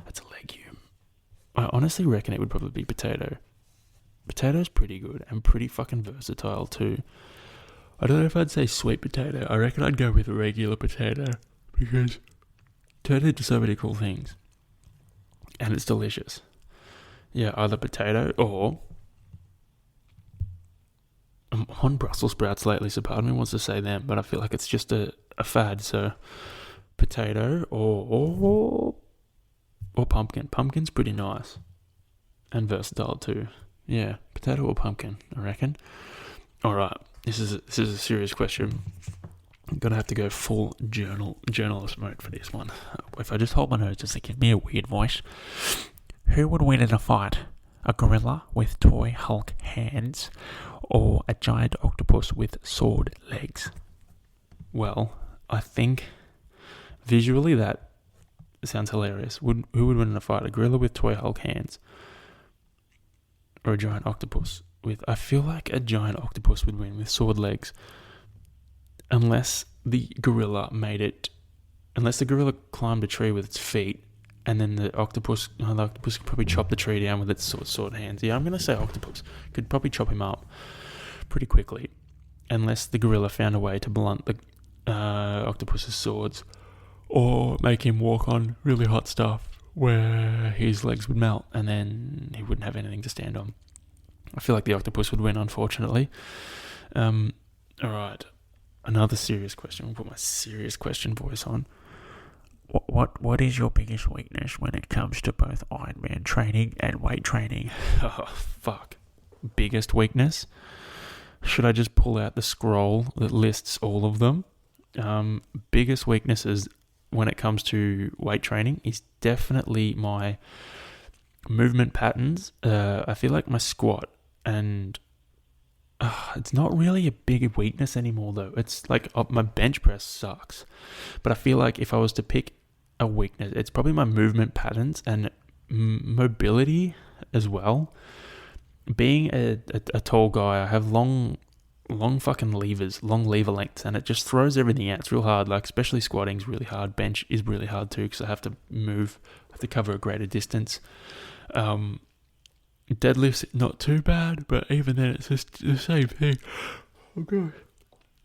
That's a legume. I honestly reckon it would probably be potato. Potato's pretty good and pretty fucking versatile too. I don't know if I'd say sweet potato. I reckon I'd go with a regular potato because potato does so many cool things. And it's delicious. Yeah, either potato or... I'm on Brussels sprouts lately, so part of me wants to say them, but I feel like it's just a fad, so... Potato or pumpkin. Pumpkin's pretty nice. And versatile too. Yeah, potato or pumpkin, I reckon. Alright, this is a serious question. I'm gonna have to go full journalist mode for this one. If I just hold my nose, just give me a weird voice. Who would win in a fight? A gorilla with toy Hulk hands, or a giant octopus with sword legs? Well, I think visually that sounds hilarious. Who would win in a fight? A gorilla with toy Hulk hands, or a giant octopus with... I feel like a giant octopus would win with sword legs. Unless the gorilla climbed a tree with its feet, and then the octopus could probably chop the tree down with its sword hands. Yeah, I'm going to say octopus. Could probably chop him up pretty quickly. Unless the gorilla found a way to blunt the octopus's swords, or make him walk on really hot stuff where his legs would melt and then he wouldn't have anything to stand on. I feel like the octopus would win, unfortunately. Alright, another serious question. We'll put my serious question voice on. What is your biggest weakness when it comes to both Ironman training and weight training? Oh, fuck. Biggest weakness? Should I just pull out the scroll that lists all of them? Biggest weaknesses when it comes to weight training is definitely my movement patterns. I feel like my squat, and it's not really a big weakness anymore though. It's like my bench press sucks, but I feel like if I was to pick a weakness, it's probably my movement patterns and mobility as well. Being a tall guy, I have long fucking levers, long lever lengths, and it just throws everything out. It's real hard, like especially squatting is really hard. Bench is really hard too because I have to cover a greater distance. Deadlift's not too bad, but even then it's just the same thing. Oh god.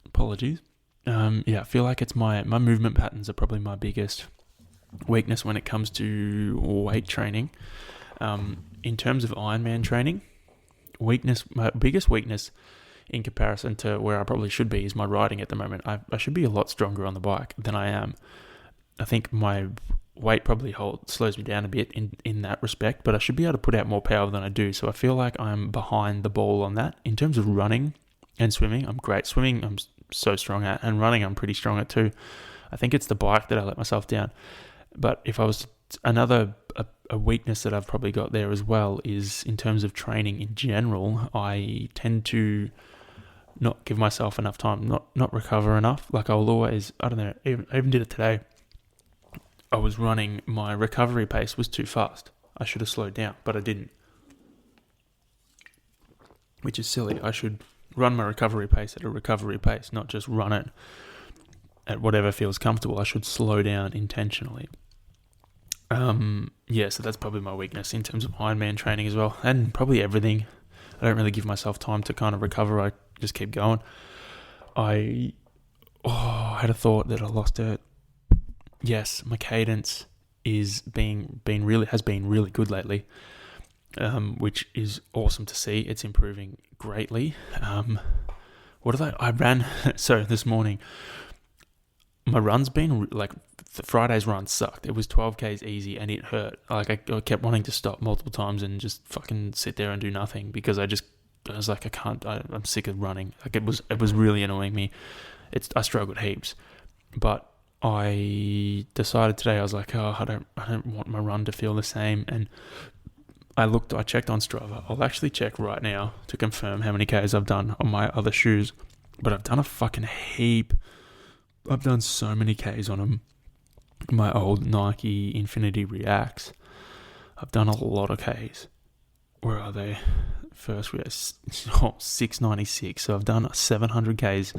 Apologies. I feel like it's my movement patterns are probably my biggest weakness when it comes to weight training. In terms of Ironman training, my biggest weakness in comparison to where I probably should be is my riding at the moment. I should be a lot stronger on the bike than I am. I think my weight probably slows me down a bit in that respect, but I should be able to put out more power than I do. So I feel like I'm behind the ball on that. In terms of running and swimming, I'm great. Swimming, I'm so strong at, and running, I'm pretty strong at too. I think it's the bike that I let myself down. But if I was a weakness that I've probably got there as well is in terms of training in general, I tend to not give myself enough time, not recover enough. Like I'll always, I don't know, I even did it today. I was running, my recovery pace was too fast. I should have slowed down, but I didn't. Which is silly. I should run my recovery pace at a recovery pace, not just run it at whatever feels comfortable. I should slow down intentionally. So that's probably my weakness in terms of Ironman training as well, and probably everything. I don't really give myself time to kind of recover. I just keep going. I had a thought that I lost it. Yes, my cadence has been really good lately, which is awesome to see. It's improving greatly. I ran so this morning. My run's been like Friday's run sucked. It was 12Ks easy and it hurt. Like I kept wanting to stop multiple times and just fucking sit there and do nothing because I was like, I'm sick of running. Like it was really annoying me. I struggled heaps, but I decided today, I was like, I don't want my run to feel the same. And I checked on Strava. I'll actually check right now to confirm how many Ks I've done on my other shoes, but I've done a fucking heap. I've done so many Ks on them. My old Nike Infinity Reacts. I've done a lot of Ks. Where are they? First we had 696. So I've done 700 Ks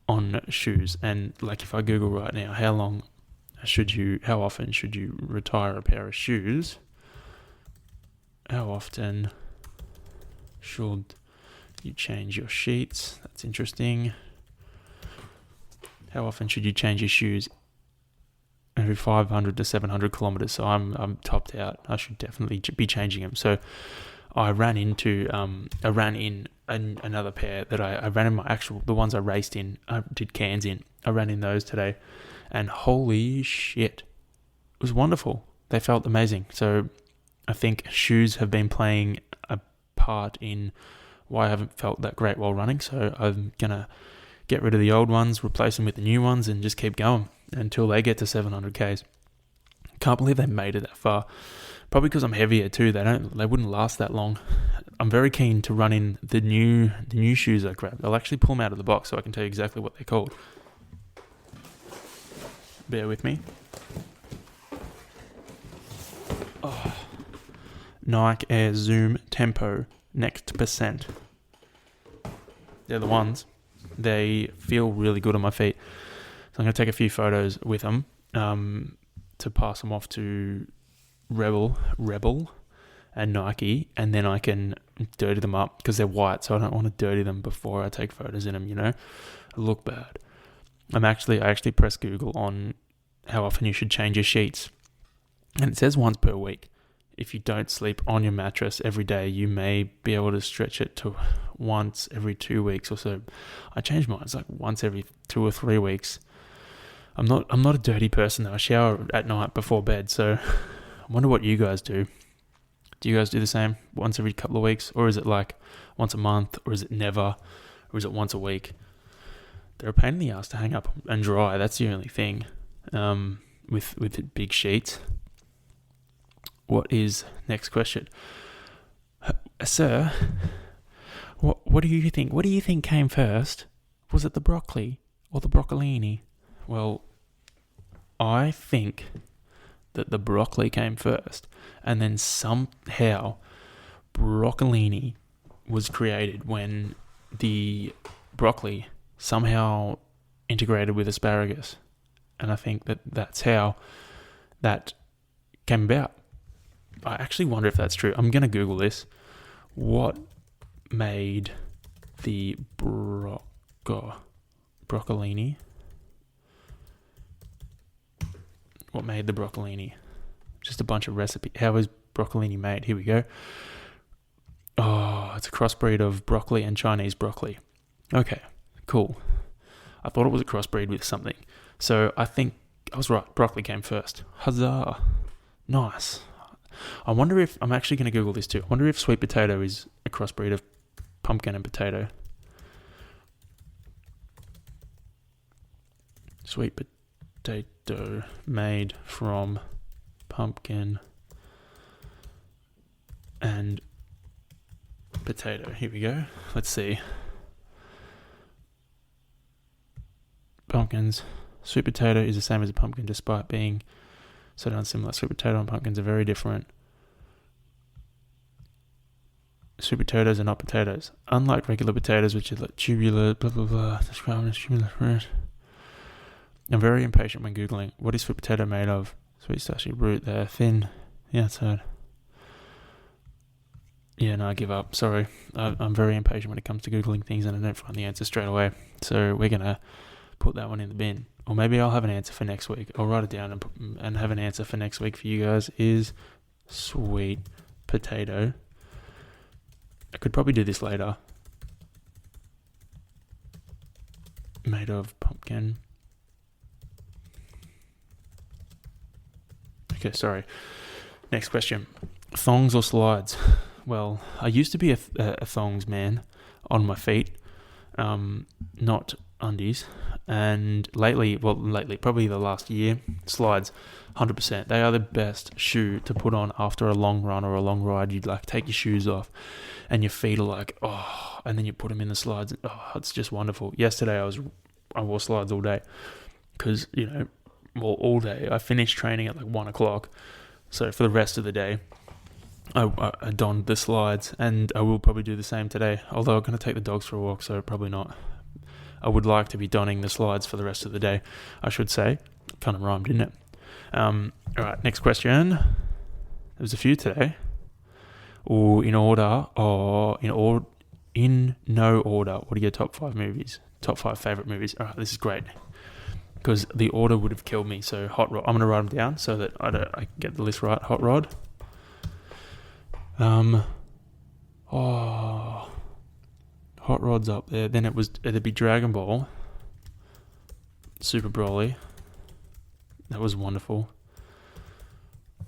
on shoes. And like if I Google right now, how often should you retire a pair of shoes? How often should you change your sheets? That's interesting. How often should you change your shoes? Every 500 to 700 kilometers. So I'm topped out. I should definitely be changing them. So I ran in another pair that I ran in the ones I raced in. I did cans in. I ran in those today, and holy shit, it was wonderful. They felt amazing. So I think shoes have been playing a part in why I haven't felt that great while running. So I'm gonna get rid of the old ones, replace them with the new ones, and just keep going until they get to 700 Ks. Can't believe they made it that far. Probably because I'm heavier too. They wouldn't last that long. I'm very keen to run in the new shoes I grabbed. I'll actually pull them out of the box so I can tell you exactly what they're called. Bear with me. Nike Air Zoom Tempo Next Percent. They're the ones. They feel really good on my feet. So I'm going to take a few photos with them to pass them off to Rebel and Nike, and then I can dirty them up because they're white, so I don't want to dirty them before I take photos in them, I look bad. I actually pressed Google on how often you should change your sheets, and it says once per week. If you don't sleep on your mattress every day, you may be able to stretch it to once every 2 weeks or so. I change mine. It's like once every 2 or 3 weeks. I'm not a dirty person though. I shower at night before bed, so I wonder what you guys do. Do you guys do the same once every couple of weeks, or is it like once a month, or is it never, or is it once a week? They're a pain in the ass to hang up and dry. That's the only thing with big sheets. What is next question? Sir, what do you think? What do you think came first? Was it the broccoli or the broccolini? Well, I think that the broccoli came first, and then somehow broccolini was created when the broccoli somehow integrated with asparagus. And I think that's how that came about. I actually wonder if that's true. I'm going to Google this. What made the broccolini? What made the broccolini? Just a bunch of recipes. How is broccolini made? Here we go. Oh, it's a crossbreed of broccoli and Chinese broccoli. Okay, cool. I thought it was a crossbreed with something. So I think I was right. Broccoli came first. Huzzah. Nice. I wonder if, I'm actually going to Google this too. I wonder if sweet potato is a crossbreed of pumpkin and potato. Sweet potato made from pumpkin and potato. Here we go. Let's see. Pumpkins. Sweet potato is the same as a pumpkin despite being so unsimilar. Sweet potato and pumpkins are very different. Sweet potatoes are not potatoes. Unlike regular potatoes, which are like tubular, blah blah blah. Described as tubular fruit. I'm very impatient when googling. What is sweet potato made of? Sweet starchy root. They're thin. The outside. Yeah, no, I give up. Sorry. I'm very impatient when it comes to googling things, and I don't find the answer straight away. So we're gonna put that one in the bin. Or maybe I'll have an answer for next week. I'll write it down and have an answer for next week for you guys. Is sweet potato. I could probably do this later. Made of pumpkin. Okay, sorry. Next question. Thongs or slides? Well, I used to be a thongs man on my feet, not undies. And lately, probably the last year, slides, 100%. They are the best shoe to put on after a long run or a long ride. You'd like take your shoes off and your feet are like, oh, and then you put them in the slides. Oh, it's just wonderful. Yesterday I wore slides all day because, all day. I finished training at like 1 o'clock. So for the rest of the day, I donned the slides, and I will probably do the same today. Although I'm going to take the dogs for a walk, so probably not. I would like to be donning the slides for the rest of the day, I should say. Kind of rhymed, didn't it? All right, next question. There's a few today. Or in order, or in no order. What are your top 5 movies? Top 5 favorite movies? All right, this is great because the order would have killed me. So Hot Rod. I'm gonna write them down so that I get the list right. Hot Rod. Hot Rod's up there. Then it'd be Dragon Ball, Super Broly. That was wonderful.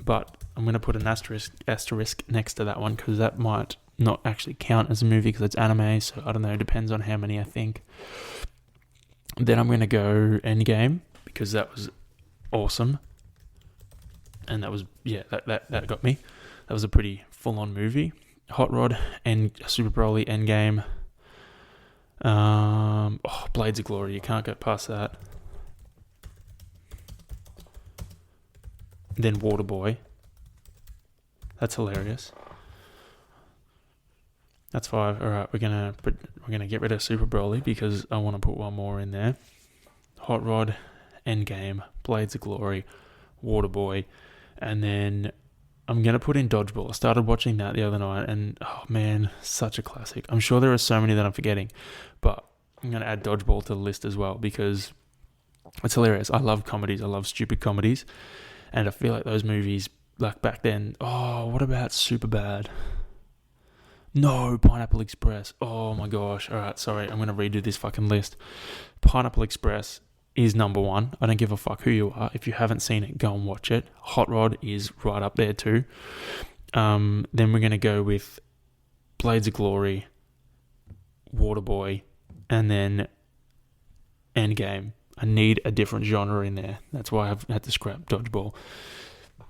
But I'm going to put an asterisk next to that one because that might not actually count as a movie because it's anime. So I don't know. It depends on how many I think. Then I'm going to go Endgame because that was awesome. And that was, that got me. That was a pretty full-on movie. Hot Rod and Super Broly, Endgame. Blades of Glory. You can't go past that. Then Waterboy. That's hilarious. That's 5. All right, we're gonna get rid of Super Broly because I want to put one more in there. Hot Rod, Endgame, Blades of Glory, Waterboy, and then I'm gonna put in Dodgeball. I started watching that the other night, and oh man, such a classic. I'm sure there are so many that I'm forgetting, but I'm gonna add Dodgeball to the list as well because it's hilarious. I love comedies. I love stupid comedies. And I feel like those movies, like back then, what about Superbad? No, Pineapple Express. Oh my gosh. All right, sorry. I'm going to redo this fucking list. Pineapple Express is number 1. I don't give a fuck who you are. If you haven't seen it, go and watch it. Hot Rod is right up there too. Then we're going to go with Blades of Glory, Waterboy, and then Endgame. I need a different genre in there. That's why I've had to scrap Dodgeball.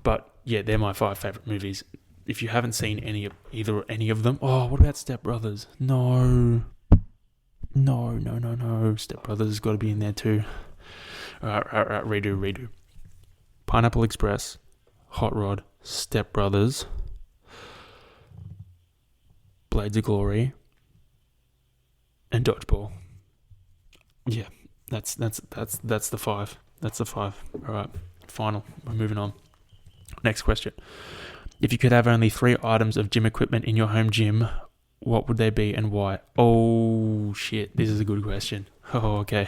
But yeah, they're my 5 favorite movies. If you haven't seen any of them, what about Step Brothers? No. Step Brothers has got to be in there too. All right, redo. Pineapple Express, Hot Rod, Step Brothers, Blades of Glory, and Dodgeball. Yeah. That's the 5. That's the 5. All right, final. We're moving on. Next question. If you could have only 3 items of gym equipment in your home gym, what would they be and why? Oh, shit. This is a good question. Oh, okay.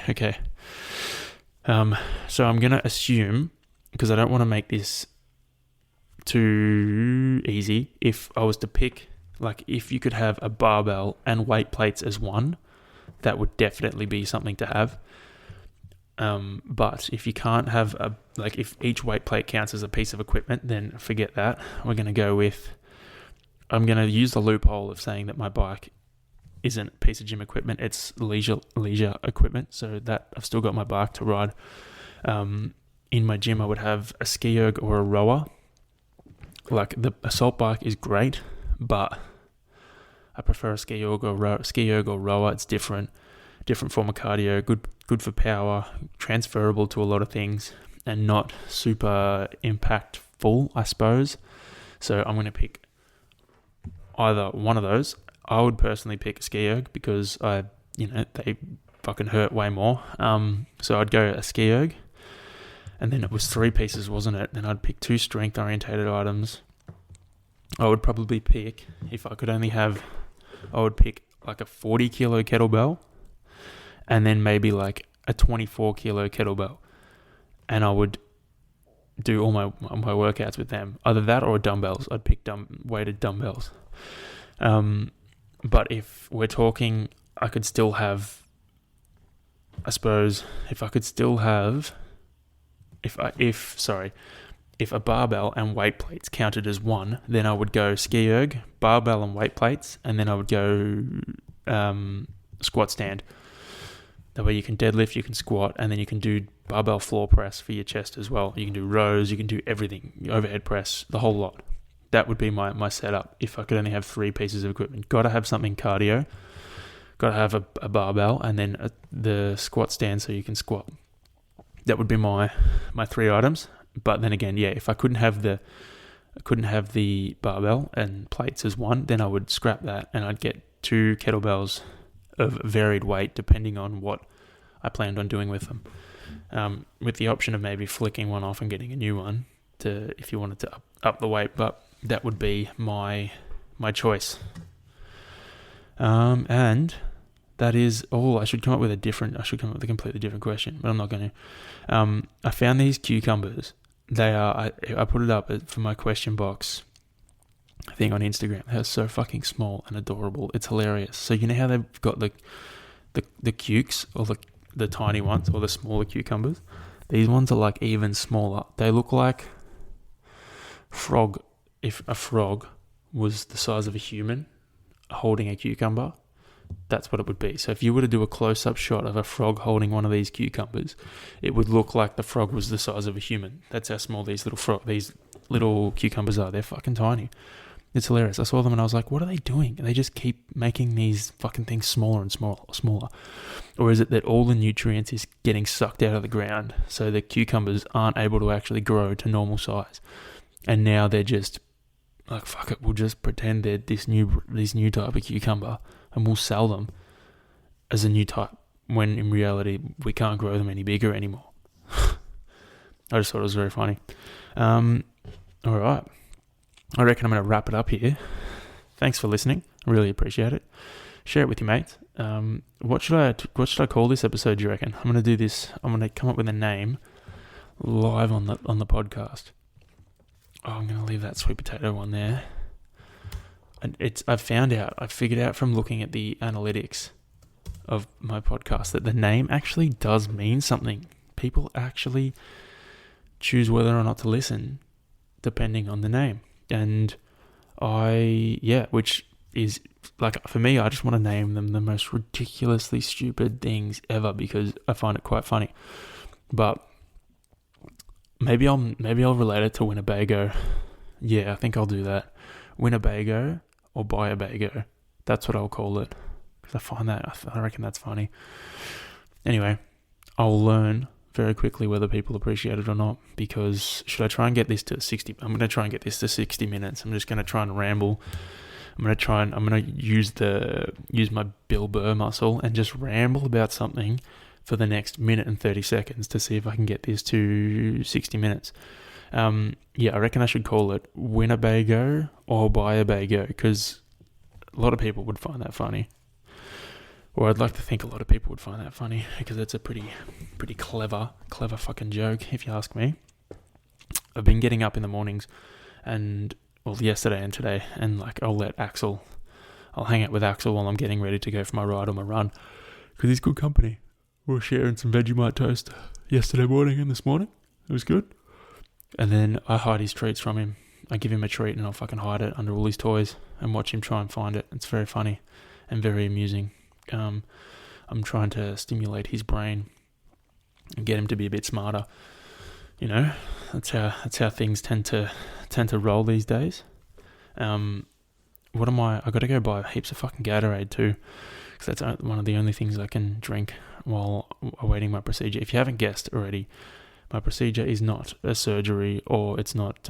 So I'm going to assume, because I don't want to make this too easy, if I was to pick, like if you could have a barbell and weight plates as one, that would definitely be something to have. But if you can't have if each weight plate counts as a piece of equipment, then forget that. I'm going to use the loophole of saying that my bike isn't a piece of gym equipment. It's leisure equipment. So that I've still got my bike to ride. In my gym, I would have a ski erg or a rower. Like the assault bike is great, but I prefer a ski erg or rower. It's different form of cardio, good for power, transferable to a lot of things, and not super impactful, I suppose. So I'm going to pick either one of those. I would personally pick a ski erg because they fucking hurt way more. So I'd go a ski erg, and then it was 3 pieces, wasn't it? Then I'd pick 2 strength orientated items. I would probably pick, if I could only have, I would pick like a 40 kilo kettlebell, and then maybe like a 24 kilo kettlebell, and I would do all my workouts with them. Either that or dumbbells. I'd pick weighted dumbbells. But if we're talking, I could still have, I suppose, if a barbell and weight plates counted as one, then I would go ski erg, barbell and weight plates, and then I would go squat stand. That way you can deadlift, you can squat, and then you can do barbell floor press for your chest as well. You can do rows, you can do everything, overhead press, the whole lot. That would be my setup if I could only have 3 pieces of equipment. Got to have something cardio, got to have a barbell, and then the squat stand so you can squat. That would be my 3 items. But then again, if I couldn't have the barbell and plates as one, then I would scrap that and I'd get 2 kettlebells of varied weight depending on what I planned on doing with them, with the option of maybe flicking one off and getting a new one if you wanted to up the weight. But that would be my choice, and that is all. I should come up with a completely different question, but I'm not going to. I found these cucumbers. They are, I put it up for my question box thing on Instagram. They're so fucking small and adorable. It's hilarious. So you know how they've got the cukes, or the tiny ones, or the smaller cucumbers? These ones are like even smaller. They look like frog. If a frog was the size of a human holding a cucumber, that's what it would be. So if you were to do a close-up shot of a frog holding one of these cucumbers, it would look like the frog was the size of a human. That's how small these little cucumbers are. They're fucking tiny. It's hilarious. I saw them and I was like, what are they doing? And they just keep making these fucking things smaller and smaller. Or is it that all the nutrients is getting sucked out of the ground, so the cucumbers aren't able to actually grow to normal size? And now they're just like, fuck it, we'll just pretend they're this new type of cucumber, and we'll sell them as a new type, when in reality we can't grow them any bigger anymore. I just thought it was very funny. All right. I reckon I'm going to wrap it up here. Thanks for listening. I really appreciate it. Share it with your mates. What should I call this episode, do you reckon? I'm going to do this. I'm going to come up with a name live on the podcast. Oh, I'm going to leave that sweet potato one there. And I figured out from looking at the analytics of my podcast that the name actually does mean something. People actually choose whether or not to listen depending on the name. And which is, like, for me, I just want to name them the most ridiculously stupid things ever because I find it quite funny. But maybe I'll relate it to Winabago. Yeah, I think I'll do that. Winabago or Buyabago. That's what I'll call it. Because I reckon that's funny. Anyway, I'll learn very quickly whether people appreciate it or not, because should I try and get this to 60? I'm going to try and get this to 60 minutes. I'm just going to try and ramble. I'm going to use my Bill Burr muscle and just ramble about something for the next minute and 30 seconds to see if I can get this to 60 minutes. I reckon I should call it Winabago or Buyabago, because a lot of people would find that funny. Or I'd like to think a lot of people would find that funny, because it's a pretty clever fucking joke, if you ask me. I've been getting up in the mornings, yesterday and today, and I'll hang out with Axel while I'm getting ready to go for my ride or my run, because he's good company. We were sharing some Vegemite toast yesterday morning and this morning. It was good. And then I hide his treats from him. I give him a treat and I'll fucking hide it under all his toys and watch him try and find it. It's very funny and very amusing. I'm trying to stimulate his brain and get him to be a bit smarter. You know, that's how things tend to roll these days. I got to go buy heaps of fucking Gatorade too, because that's one of the only things I can drink while awaiting my procedure. If you haven't guessed already, my procedure is not a surgery, or it's not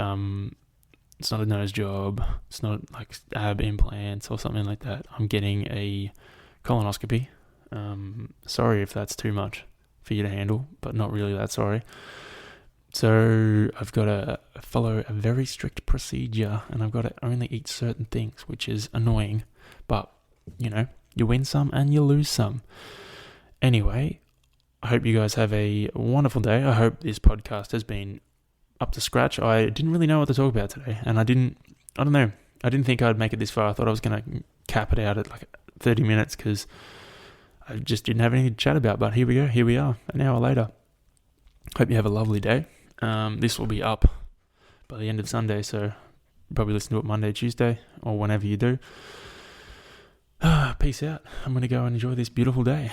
It's not a nose job. It's not like ab implants or something like that. I'm getting a colonoscopy. Sorry if that's too much for you to handle, but not really that sorry. So I've got to follow a very strict procedure, and I've got to only eat certain things, which is annoying. But, you win some and you lose some. Anyway, I hope you guys have a wonderful day. I hope this podcast has been up to scratch. I didn't really know what to talk about today, and I don't know. I didn't think I'd make it this far. I thought I was going to cap it out at like 30 minutes because I just didn't have anything to chat about. But here we go. Here we are, an hour later. Hope you have a lovely day. This will be up by the end of Sunday, so probably listen to it Monday, Tuesday, or whenever you do. Peace out. I'm going to go and enjoy this beautiful day.